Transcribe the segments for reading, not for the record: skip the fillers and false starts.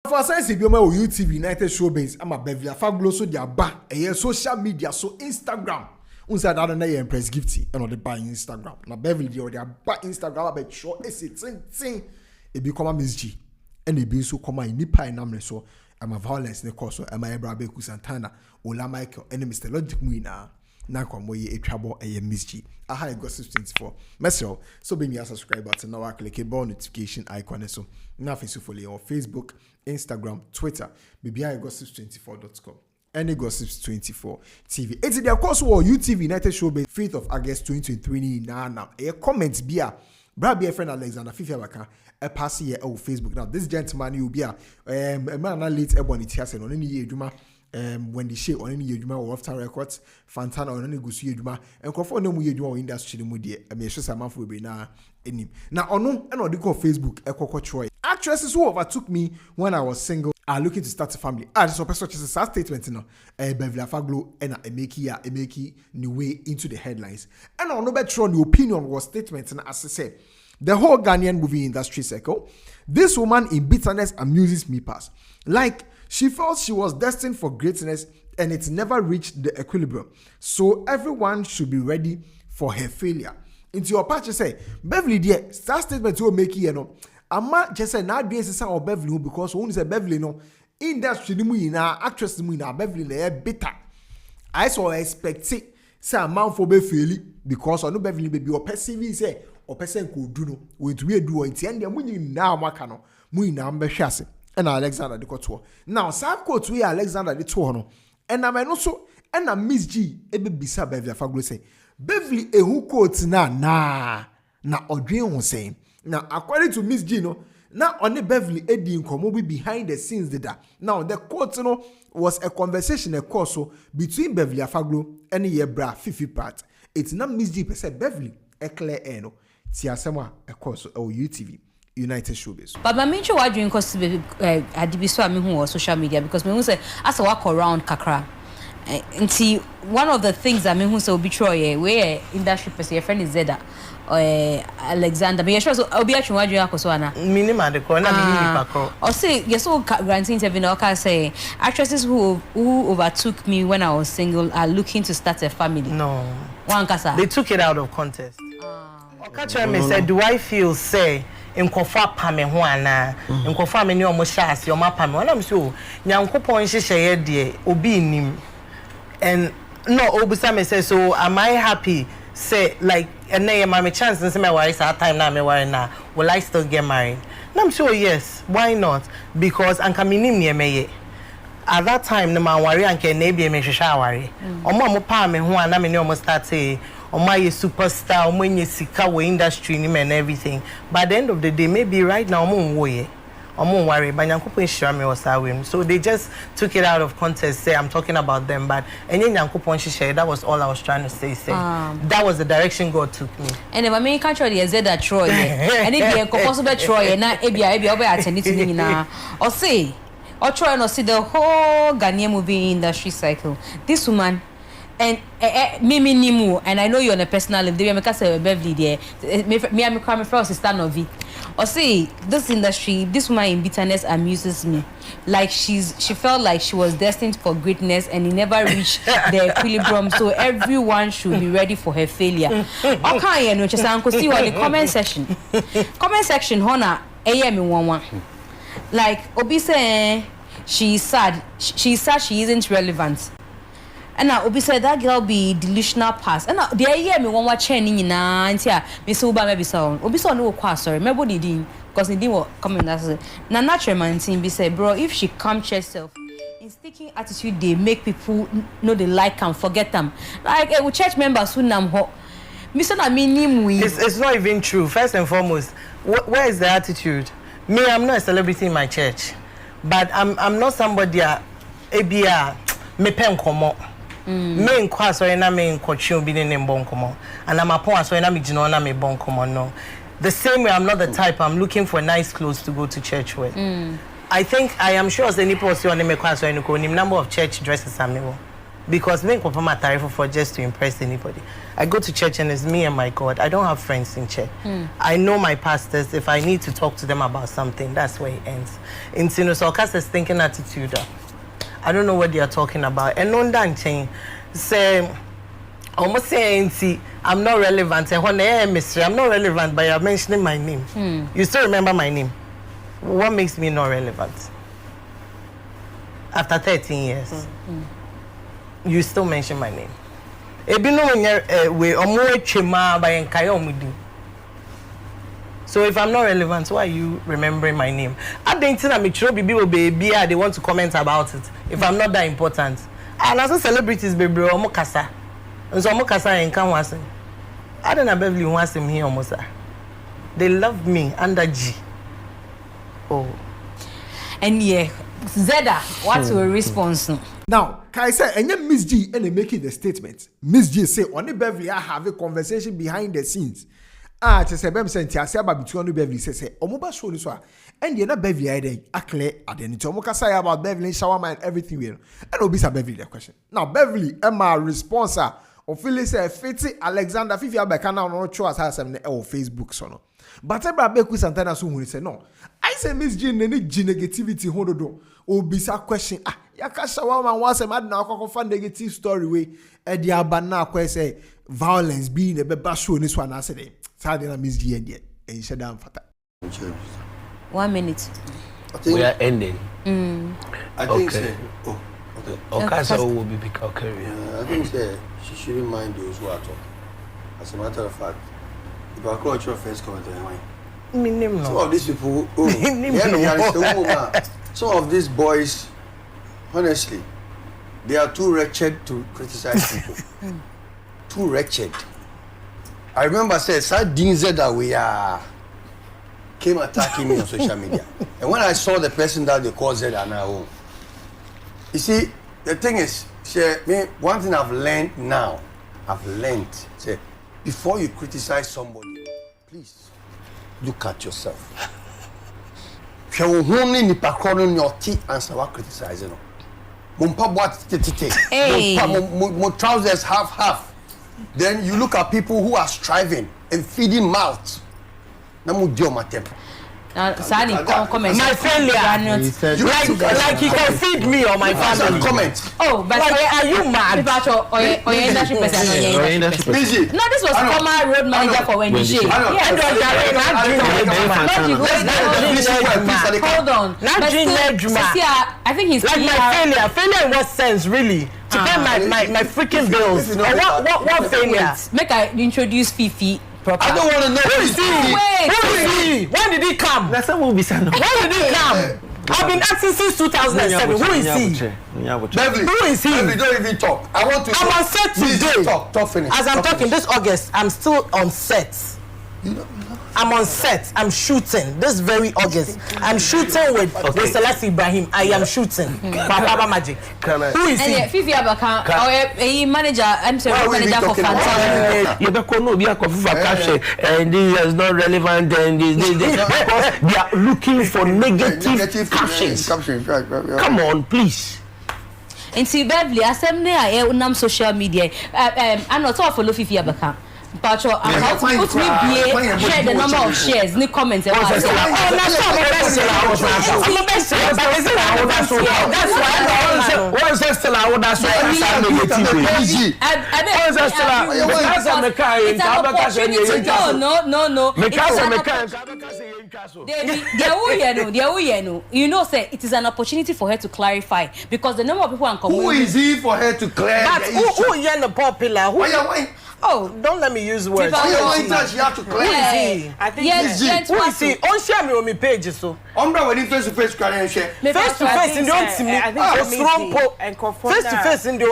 For sense if you on YouTube United Showbiz, I'm a Beverly Afaglo so dia ba social media so Instagram. Unsa da na ye press gifty and on the buy Instagram. Na Beverly dia ba Instagram about show tin e be come MzGee and e be so come nipa enamre so I'm a violence ne cause so Beverly Afaglo Santana Ola Michael and Mr. Logic Muina na kwamo ye etwabo MzGee. Aha Gossip 24. Mesel so be me a subscribe button now click the bell notification icon so na face follow on Facebook, Instagram, Twitter, gossip24.com. Any Gossips 24 TV. It's the course war YouTube United Showbiz 5th of August 2023 na a comment bia Brabia friend Alexander Fifi Abaka a pass here on Facebook. Now this gentleman will be a man late ebony tiase on any yeduma when the share on any yeduma or after records Fantana on any gusu yeduma and conform no yeduma industry mu de I mean just a month will be na enim. Now ono and on the Facebook ekoko Troy. Actresses who overtook me when I was single are looking to start a family. This person is a statement, Beverly Afaglo and Emeki new way into the headlines. And on no better the opinion was statement, and as I said, the whole Ghanaian movie industry circle. This woman in bitterness amuses me past. Like she felt she was destined for greatness and it never reached the equilibrium. So everyone should be ready for her failure. Into your patch, say Beverly, dear, start statement you make Ama just say na dwe sesa o Beverly because who say Beverly no industry ni mu yina actress ni mu yina Beverly na bitter. I so expect say a man for be faili because no Beverly be o perceive say o person ko do no we to we do o ntia ndia mu yina amaka no mu yina mbehwe ase na Alexander de koto. Now some quote we Alexander de to no and na me no so na MzGee ebe bisa Beverly Afaglo say Beverly ehu quote na odwen ho say. Now, according to MzGee, no, now only Beverly Eddie Nkomo be behind the scenes did that. Now, the quote was a conversation, a course between Beverly Afaglo and Yebra Fifi part. It's not MzGee per se Beverly Eclair Eno. Tiasema a course or UTV United Showbiz. But my main show I doing cause Attribution who was social media because me say as I walk around Kakra. And see one of the things I mean who say be Troy where industry person your friend is Zeda. Alexander, but sure so I'll be actually watching Akoswana. Minima the corner, minima. Or say, yes, so granting interview, I say actresses who overtook me when I was single are looking to start a family. No, one casa. They took it out of context. Okacha said, do I feel say in Kofa Pame Juana, in Kofa many almost shas, your mapam, when I'm so young coupon she share dear, obi nim. And no, Obusame says, so am I happy? Say like and then my chance and say my wife at time now me worry now will I still get married? And I'm sure yes, why not? Because anka minim ye me at that time no man worry anka na be me hwehwa worry omo mo pa me ho ana me ne omo start say omo ye superstar omo nye sika we industry ni and everything, but at the end of the day maybe right now omo wo ye omo worry but Nyankopon shira me was awim, so they just took it out of context say I'm talking about them, but enye Nyankopon share, that was all I was trying to say. That was the direction God took me. And if I mean country the Zeda Troy and if you possible Troy na ebia obe attend to ni na or say or try and see the whole Ghanaian movie industry cycle. This woman and Mimi Nimu, and I know you're on a personal level. They make us a Beverly there. Me, I'm coming from sister Novi. Or say this industry, this woman in bitterness amuses me. Like she felt like she was destined for greatness and it never reached the equilibrium. So everyone should be ready for her failure. Okay, you know, just uncle see what the comment section. Comment section, Hona, AM1. Like Obi say she's sad. She's sad she isn't relevant. And now Obi said that girl be delusional past. And now the year me one watch any na antia me so ba maybe so. Obi so no kwa sorry. Me body din because he didn't come in that. Na natural man thing be say bro if she come herself in sticking attitude they make people know they like and forget them. Like church members who nam ho. Me say na me nim we. It's not even true. First and foremost, where is the attitude? Me I'm not a celebrity in my church. But I'm not somebody ebia me pen komo. Me nkwa so na me nkwochi obi ne mbonkomo and I'm upon so na me gino na me bonkomo no. The same way I'm not the type I'm looking for nice clothes to go to church with. I think I am sure as any person on me kwa so any number of church dresses am me because me come from a tariff for just to impress anybody. I go to church and it's me and my God. I don't have friends in church. I know my pastors. If I need to talk to them about something, that's where it ends. In Sinusokas thinking attitude. I don't know what they are talking about. And on that chain, say, almost saying, see, I'm not relevant. And when they mystery, I'm not relevant, but you're mentioning my name. You still remember my name? What makes me not relevant? After 13 years, you still mention my name. So if I'm not relevant, why are you remembering my name? I don't think I'm a baby. They want to comment about it. If I'm not that important, and as a celebrities, baby, I'm a kasa. And so I'm a kasa and can't was. I don't know Beverly wants him here almost. They love me under G. Oh, and yeah, Zeda, what's your response? Now, can I say, and MzGee and making the statement. MzGee say, only Beverly I have a conversation behind the scenes. Just say, Bem sent ya about between Beverly say, Omoba show this one. And you're not Beverly I clear at the end. Omoka say about Beverly, shower and everything. And Obisa Beverly the question. Now, Beverly, Emma response, or Phyllis Fitzy Alexander Fifi Abekana no choice has some Facebook so. But Abeiku Santana so when say no. I say MzGee any negativity hodo. Obisa question. Yaka shower man once a mad now confirm negative story way. Edi abana say violence being a beba show this one I said. Sadly, MzGee and you said I'm fat. 1 minute. We are ending. I think okay. Okay, so will be big. Okay, I think she shouldn't mind those who are talking. As a matter of fact, if I call your first comment, some of these people, some of these boys, honestly, they are too wretched to criticize people. Too wretched. I remember I said, that we are came attacking me on social media. And when I saw the person that they call Zeda now, you see, the thing is, one thing I've learned now, say, before you criticize somebody, please look at yourself. If you're only nipakono your tea answer what criticizing. Mo trousers half. Then you look at people who are striving and feeding mouths. Namu dio matempo. Sani, comment. My failure. Like he can feed me or my family. Comment. Oh, but like, are you mad? Or industry person. Busy. No, this was former road manager for Wendy. Hold on. I think he's like my failure. Failure in what sense, really? To pay my freaking bills. What failure? Make I introduce Fifi. Proper. I don't want to know who is he. When did he come? That's what we'll be saying. When did he come? I've been asking since 2007. Who is he? Beverly, who is he? Beverly, don't even talk. I want to. I'm on set today. Talk finish. As I'm talking this August, I'm still on set. I'm on set. I'm shooting this very August. I'm shooting with Celeste Ibrahim. I am shooting. Baba Magic. Who is he? Fifi Abaka, manager. I'm sorry, manager for Fanta. You don't know be a coffee for cash, and this is not relevant. And this because they are looking for negative captions. Come on, please. And see, Beverly, I said, I am social media. I'm not all follow Fifi Abaka. But how to put me share the number of shares in the comments. That's no. You know, say it is an opportunity for her to clarify because the number of people are coming. Who is he for her to clear? Who is the popular? Oh, don't let me use words. Who is he? I think yes, who is he? On share me on my page so. I'm not when face to face can share. Face to face in the face to face in the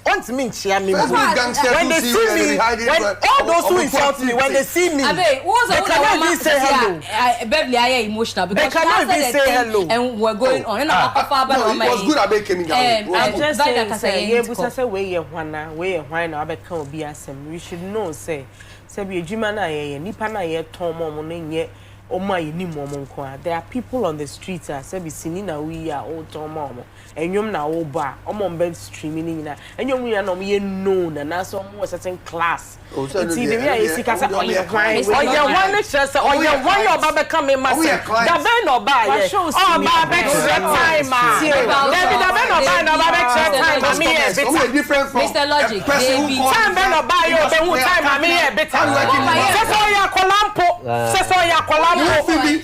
on me share me. When they see me, when all those who insult me, when they see me, they cannot even say hello. Beverly, I am emotional because they cannot even say hello. And we're going on. It was good. I came down. I'm just saying, we should know, say, we a Jimana, Nipana, Tom, there are people on the streets say be seen na we are all tomo enyom na wo ba omo be streaming na enyom we na me known and na so mo certain class it's the way sika say one chance one your baba come in mass da ben no buy baba time da ben no buy no baba time me here different from Mr. Logic baby time ben no buy you be who time me here better say so ya kolampo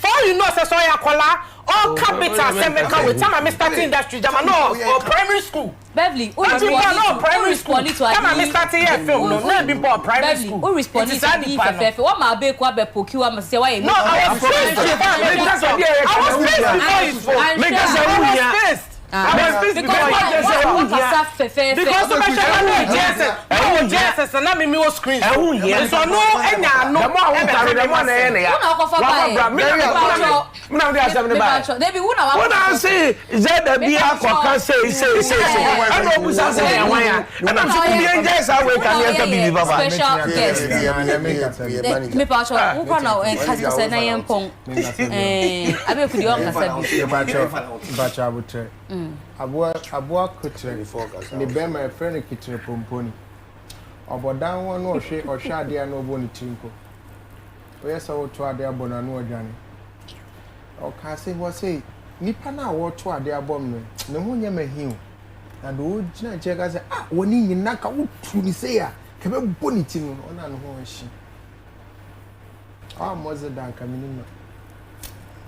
for you know say so ya kola all capital semeka with time I start industry jama no primary school Beverly who primary school come I start here film no be for primary school who respond to the fefe what ma Abeiku abepoki wa say why no I was first because the Jesus and I me was screen so no enya no David who na what I say is that the be akwa say I know busa say yan and I'm so be angels away can be baba special guest me pa cho who na kasa say na yen pon Abeiku di on kasa bi bacha abutre abua kutre ni be my friend kitire pomponi obodan won no ohwe ade na obo ni tinko oye so wo to ade abona no odwane o ka se wo say nipa na wo to ade abom no ne ho nya mahiu na do gina je ka say woni nyina ka wo tu ni say a ka be boni ti no ona no ho hyi moze dan ka minima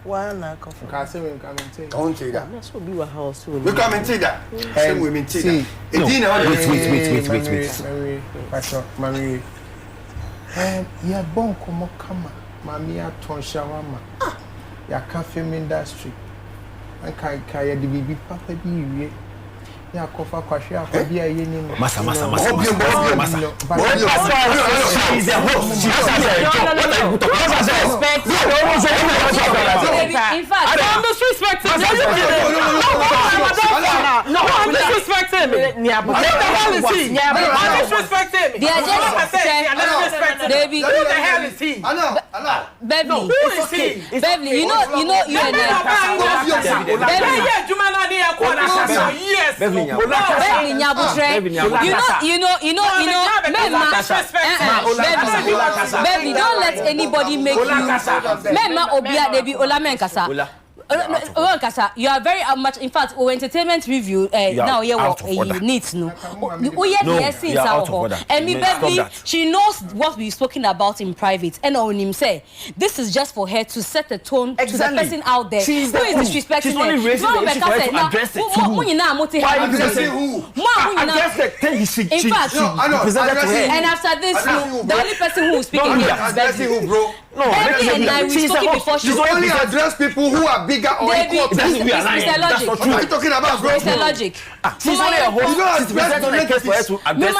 Wana Kasi we commentate. Don't say that. That's what be our house. We commentate that. Same we maintain that. Wait. Mami. Ya bon komo kama. Mami ya ton shawama. Ya ka film industry. Anka ya di bibi papa bi wie. Ya kofa kwahwe akwabi aye ni mu. Masa. In fact, I'm disrespecting I'm disrespecting me. I'm disrespecting me. They are just David. Who the hell is he? Beverly. Who is he? Beverly, you know you and Yes. Beverly Nyabutre. Beverly, don't let anybody make you. Mema Obia Debi Olamen Kasa. You are very much, in fact, entertainment review now you need to know. And me Beverly, she knows what we've spoken about in private. And on him say, this is just for her to set the tone to the person out there who is disrespecting she's only raising the issue for her to address it to who? In fact, and after this, the only person who is speaking here is Beverly. Beverly and I, we spoke before she only address people who are bigger or equal. Mr. Logic. What are you talking about, bro? Mr. Logic. She's only a host. You don't address the case for her to address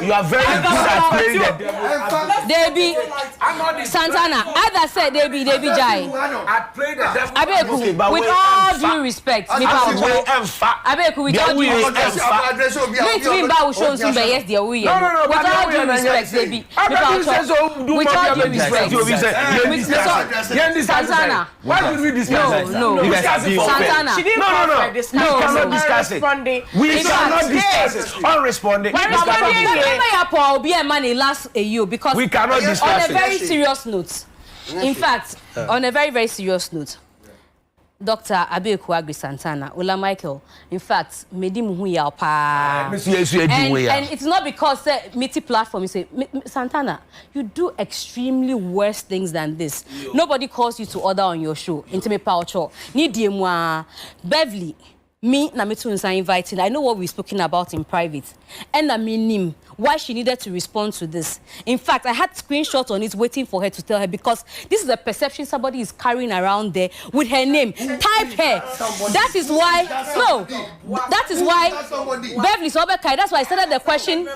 you are very good at playing the Debbie Santana. Either said Debbie Jai. Abeiku, with all due respect, Abeiku, with all due respect. Let me bow show some yes, dear we. With all due respect, Debbie. With all due respect. Santana. Why would we discuss it? No. Santana. We cannot discuss it. We cannot discuss it. Unresponding. Will be a money last a year because we cannot discuss on a very serious note. In fact, on a very, very serious note, Dr. Abeiku Santana, Santana, Ola Michael, in fact, made him who ya pa. And it's not because meaty platform. You say, Santana, you do extremely worse things than this. Nobody calls you to order on your show. Intimate power show. Need Beverly. Me na me too inviting. I know what we've spoken about in private. And I mean why she needed to respond to this. In fact, I had screenshots on it waiting for her to tell her because this is a perception somebody is carrying around there with her name. Type her. That is why that is why Beverly Sobekai. That's why I started the question.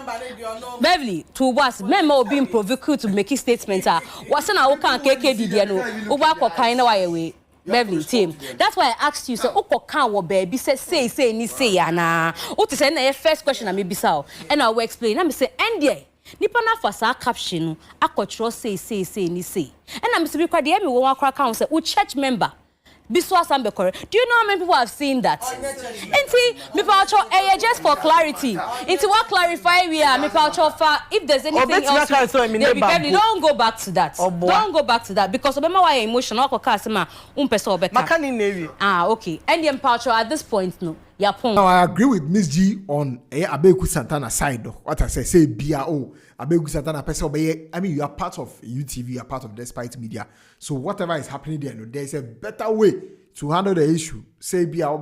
Beverly to was member being provoked to make a statement. What's an awokan KK did you know? Uba ko kaina wa ewe. Beverly team. That's why I asked you, so Oko can what baby say ni say ana. O to say na first question I may be so and I will explain. I say endie. Nipa na fa sa caption akotro say ni say. And I'm say because the me won akra count say o church member. Biswa Sambekore. Do you know how many people have seen that? Just for clarity. Into what clarify we are, if there's anything else, don't go back to that. Don't go back to that because obema why emotional customer okay. And the at this point no. Now I agree with MzGee on Abeiku Santana side. What I say BRO Abeiku Santana person. I mean, you are part of UTV, you are part of Despite Media. So whatever is happening there, no, there is a better way to handle the issue. Say BRO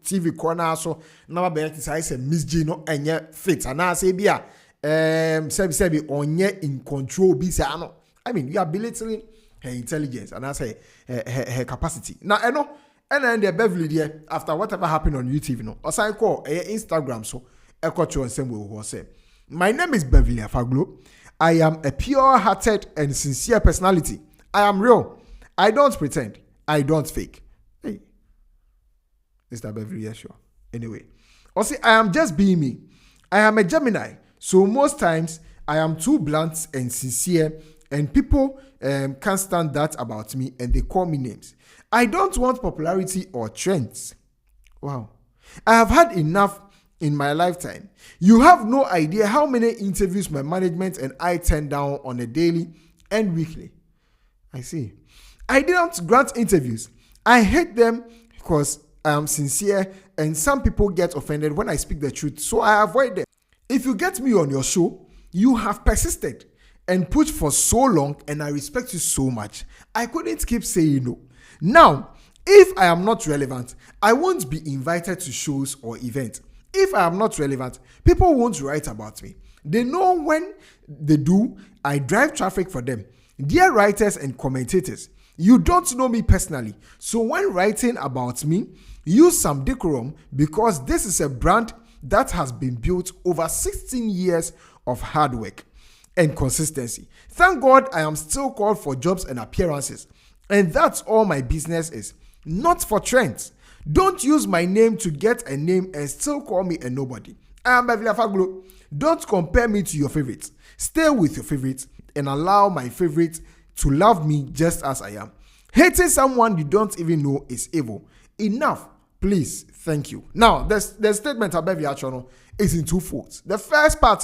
TV corner so now be say MzGee no enye fit. And now say BRO say onye in control. Be say no. I mean, you are belittling her intelligence and I say her capacity. Now I know. And then the Beverly there after whatever happened on YouTube, no. Or I call Instagram so I got you on same way say. My name is Beverly Afaglo. I am a pure-hearted and sincere personality. I am real. I don't pretend. I don't fake. Hey, Mr. Beverly, yeah, sure. Anyway, also I am just being me. I am a Gemini, so most times I am too blunt and sincere, and people can't stand that about me, and they call me names. I don't want popularity or trends. Wow. I have had enough in my lifetime. You have no idea how many interviews my management and I turn down on a daily and weekly. I see. I didn't grant interviews. I hate them because I am sincere and some people get offended when I speak the truth, so I avoid them. If you get me on your show, you have persisted and pushed for so long and I respect you so much. I couldn't keep saying no. Now, if I am not relevant, I won't be invited to shows or events. If I am not relevant, people won't write about me. They know when they do, I drive traffic for them. Dear writers and commentators, you don't know me personally, so when writing about me, use some decorum because this is a brand that has been built over 16 years of hard work and consistency. Thank God I am still called for jobs and appearances. And that's all my business is. Not for trends. Don't use my name to get a name and still call me a nobody. I am Beverly Afaglo. Don't compare me to your favorites. Stay with your favorites and allow my favorites to love me just as I am. Hating someone you don't even know is evil. Enough. Please. Thank you. Now, the statement of Beverly Afaglo is in two folds. The first part,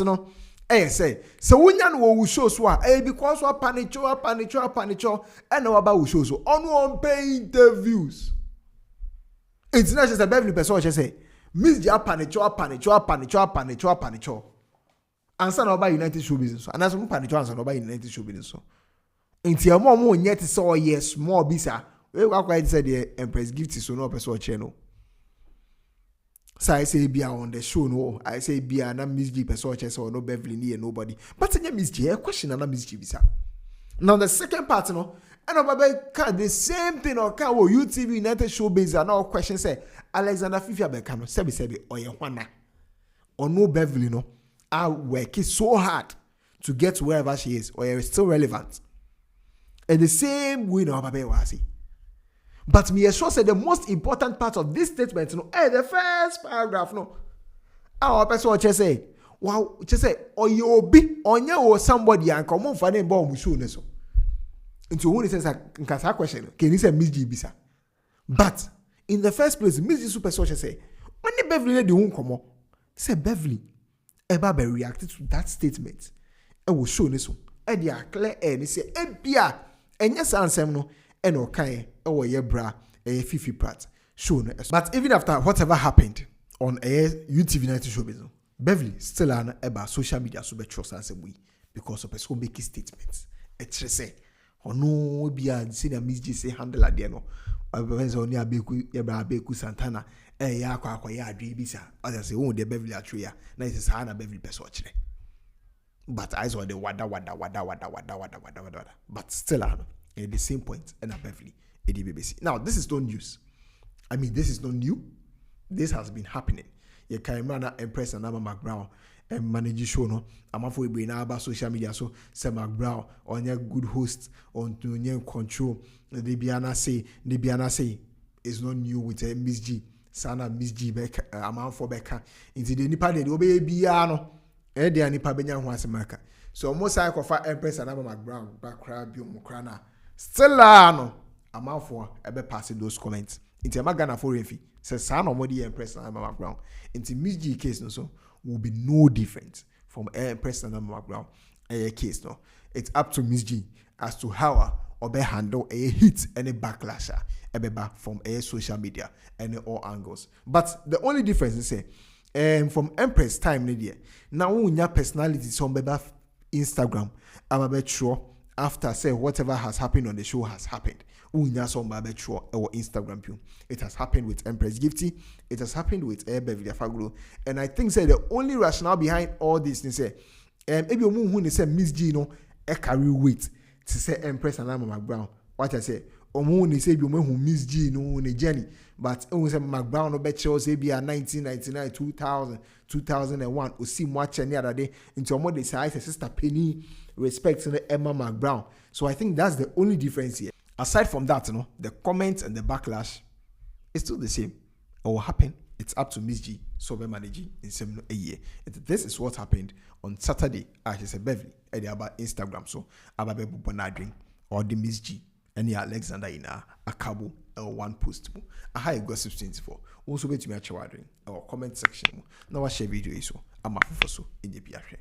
say so when you will show so because what panicho and no about show so on pay interviews. It's not just a Beverly person just say MzGee panicho. Answer no about United Showbiz so and that's panicho answer no about United Showbiz so. Inti amo yet so yes small bisa we quite say the Empress gift so no person channel. So I say be on the show no. I say be na MzGee person or no Beverly near nobody. But in MzGee, a question na MzGee bisa. Now the second part no, and about the same thing or can UTV United Showbiz and all question say Alexander Fifi Abekano sebi oye hwana. Or no Beverly no. I work so hard to get wherever she is or is still relevant. And the same way no Ababe was. But me sure say the most important part of this statement, the first paragraph, our person just say, wow, just say, or you be on your somebody and come on for them bomb show so. Into when he says a question, can you say MzGee bisa? But in the first place, MzGee super social say, when the Beverly the won't come on, say Beverly, Ebabe reacted to that statement. I will show this one. And they are clear and he say, Ebia, and yes, answer no. And okay, oh yeah, bra, Fifi Pratt, show no. But even after whatever happened on UTV United Showbiz, Beverly still an about social media so trust and say we because of person making statements. It's say, oh no, be a see the MzGee say handle at the no. I was only Abeiku Santana, ya bisa. As I say, oh the Beverly Atria, na is Hannah Beverly person. But I saw the wada. But still at the same point and a Beverly at the BBC. Now this is not news. I mean this is not new. This has been happening. You can remember Empress and Magraheb manage show no amafo ebe na aba social media so say Magraheb onye good host on to control the biana say is not new with MzGee sana MzGee back amafo beka into the nipa de obe bia no e de nipa benya ho asemaka so almost I kofa Empress and Magraheb background bi omukra na still no amafo ebe pass those comments into Magana for refi say sana omodi Empress and Magraheb into MzGee case no so will be no different from Empress and Magraheb case no. It's up to MzGee as to how or handle a hit any backlash from social media and all angles. But the only difference is say from Empress time now when your personality on Instagram I'm sure after say whatever has happened on the show has happened. Instagram. It has happened with Empress Gifty. It has happened with Beverly Afaglo. And I think say the only rationale behind all this is say maybe who say MzGee no carry weight to say Empress and Magraheb. What I say omu say bi who MzGee no ne journey but who say Magraheb no bet say be 1999 2000 2001 o see watch any other day into omo dey say sister Penny respect to Emma Magraheb. So I think that's the only difference here. Aside from that, the comments and the backlash is still the same. It will happen. It's up to MzGee, so be managing in some a year. This is what happened on Saturday. I said Beverly about Instagram. So Ababe Bonadring or the MzGee and the Alexander in a cabo or one post. A high gossip 24. Also bet me a chawadring or comment section. Now I share video so I'm a so in the Magraheb.